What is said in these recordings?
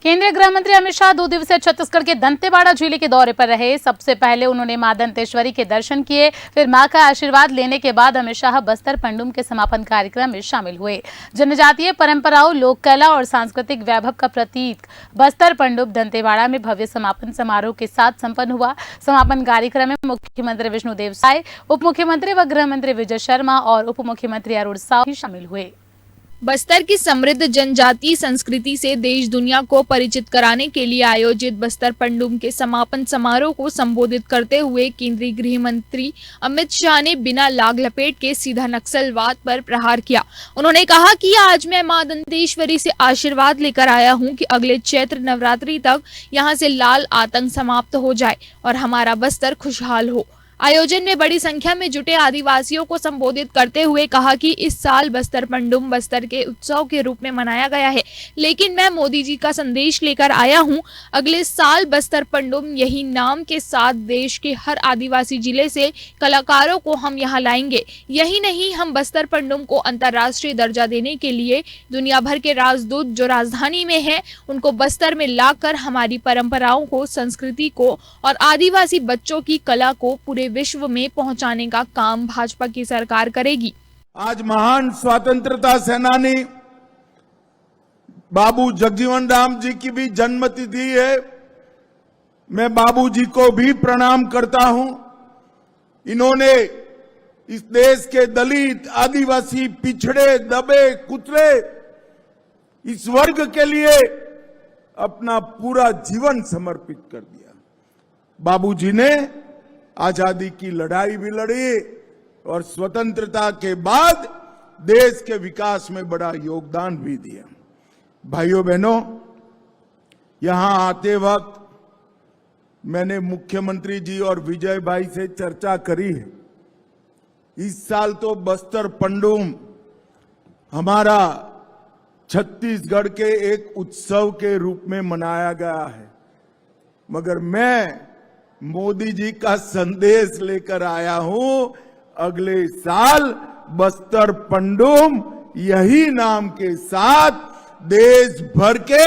केंद्रीय गृह मंत्री अमित शाह 2 दिवसीय छत्तीसगढ़ के दंतेवाड़ा जिले के दौरे पर रहे। सबसे पहले उन्होंने मां दंतेश्वरी के दर्शन किए, फिर मां का आशीर्वाद लेने के बाद अमित शाह बस्तर पंडुम के समापन कार्यक्रम में शामिल हुए। जनजातीय परंपराओं, लोक कला और सांस्कृतिक वैभव का प्रतीक बस्तर पंडुम दंतेवाड़ा में भव्य समापन समारोह के साथ संपन्न हुआ। समापन कार्यक्रम में मुख्यमंत्री विष्णुदेव साय, उप मुख्यमंत्री व गृह मंत्री विजय शर्मा और उप मुख्यमंत्री अरुण साव भी शामिल हुए। बस्तर की समृद्ध जनजातीय संस्कृति से देश दुनिया को परिचित कराने के लिए आयोजित बस्तर पंडुम के समापन समारोह को संबोधित करते हुए केंद्रीय गृह मंत्री अमित शाह ने बिना लाग लपेट के सीधा नक्सलवाद पर प्रहार किया। उन्होंने कहा कि आज मैं मां दंतेश्वरी से आशीर्वाद लेकर आया हूं कि अगले चैत्र नवरात्रि तक यहां से लाल आतंक समाप्त हो जाए और हमारा बस्तर खुशहाल हो। आयोजन में बड़ी संख्या में जुटे आदिवासियों को संबोधित करते हुए कहा कि इस साल बस्तर पंडुम बस्तर के उत्सव के रूप में मनाया गया है, लेकिन मैं मोदी जी का संदेश लेकर आया हूं। अगले साल बस्तर पंडुम यही नाम के साथ देश के हर आदिवासी जिले से कलाकारों को हम यहां लाएंगे। यही नहीं, हम बस्तर पंडुम को अंतर्राष्ट्रीय दर्जा देने के लिए दुनिया भर के राजदूत जो राजधानी में हैं, उनको बस्तर में लाकर हमारी परंपराओं को, संस्कृति को और आदिवासी बच्चों की कला को पूरे विश्व में पहुंचाने का काम भाजपा की सरकार करेगी। आज महान स्वतंत्रता सेनानी बाबू जगजीवन राम जी की भी जन्मतिथि है। मैं बाबू जी को भी प्रणाम करता हूं। इन्होंने इस देश के दलित, आदिवासी, पिछड़े, दबे, कुचले इस वर्ग के लिए अपना पूरा जीवन समर्पित कर दिया। बाबू जी ने आजादी की लड़ाई भी लड़ी और स्वतंत्रता के बाद देश के विकास में बड़ा योगदान भी दिया। भाइयों बहनों, यहां आते वक्त मैंने मुख्यमंत्री जी और विजय भाई से चर्चा करी है। इस साल तो बस्तर पंडुम हमारा छत्तीसगढ़ के एक उत्सव के रूप में मनाया गया है, मगर मैं मोदी जी का संदेश लेकर आया हूं। अगले साल बस्तर पंडुम यही नाम के साथ देश भर के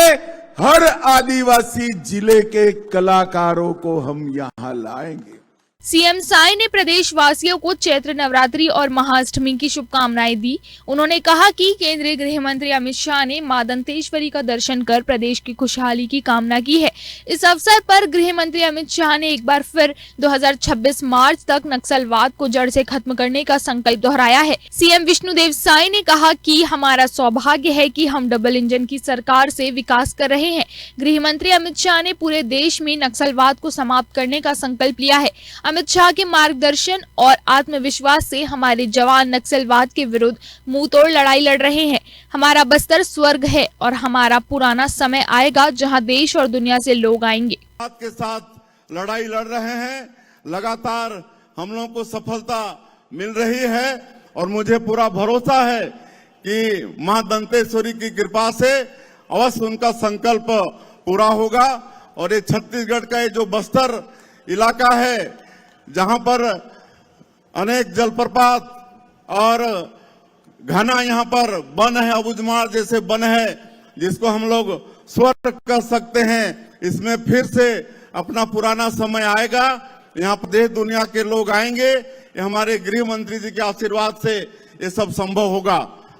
हर आदिवासी जिले के कलाकारों को हम यहां लाएंगे। सीएम साय ने प्रदेशवासियों को चैत्र नवरात्रि और महाअष्टमी की शुभकामनाएं दी। उन्होंने कहा कि केंद्रीय गृह मंत्री अमित शाह ने मां दंतेश्वरी का दर्शन कर प्रदेश की खुशहाली की कामना की है। इस अवसर पर गृह मंत्री अमित शाह ने एक बार फिर 2026 मार्च तक नक्सलवाद को जड़ से खत्म करने का संकल्प दोहराया है। सीएम विष्णुदेव साय ने कहा कि हमारा सौभाग्य है कि हम डबल इंजन की सरकार से विकास कर रहे हैं। गृह मंत्री अमित शाह ने पूरे देश में नक्सलवाद को समाप्त करने का संकल्प लिया है। अमित शाह के मार्गदर्शन और आत्मविश्वास से हमारे जवान नक्सलवाद के विरुद्ध मुंहतोड़ लड़ाई लड़ रहे हैं। हमारा बस्तर स्वर्ग है और हमारा पुराना समय आएगा जहां देश और दुनिया से लोग आएंगे। के साथ लड़ाई लड़ रहे हैं, लगातार हम लोगों को सफलता मिल रही है और मुझे पूरा भरोसा है कि मां दंतेश्वरी की कृपा से अवश्य उनका संकल्प पूरा होगा। और ये छत्तीसगढ़ का ये जो बस्तर इलाका है, जहां पर अनेक जलप्रपात और घना यहाँ पर वन है, अबुझमाड़ जैसे वन है, जिसको हम लोग स्वर्ग कह सकते हैं। इसमें फिर से अपना पुराना समय आएगा। यहाँ पर देश दुनिया के लोग आएंगे। ये हमारे गृह मंत्री जी के आशीर्वाद से ये सब संभव होगा।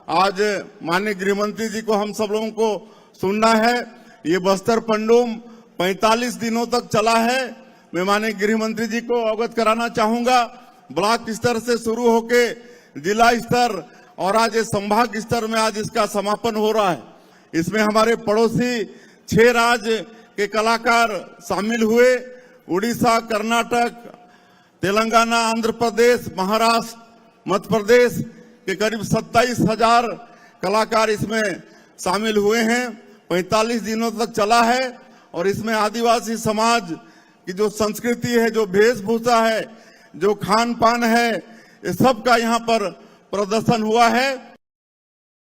आज माननीय गृह मंत्री जी को हम सब लोगों को सुनना है। ये बस्तर पंडुम 45 दिनों तक चला है। मैं माननीय गृह मंत्री जी को अवगत कराना चाहूंगा, ब्लॉक स्तर से शुरू होके जिला स्तर और आज संभाग स्तर में आज इसका समापन हो रहा है। इसमें हमारे पड़ोसी 6 राज्य के कलाकार शामिल हुए। उड़ीसा, कर्नाटक, तेलंगाना, आंध्र प्रदेश, महाराष्ट्र, मध्य प्रदेश के करीब 27,000 कलाकार इसमें शामिल हुए हैं। 45 दिनों तक चला है और इसमें आदिवासी समाज की जो संस्कृति है, जो वेशभूषा है, जो खान पान है, ये सब का यहाँ पर प्रदर्शन हुआ है।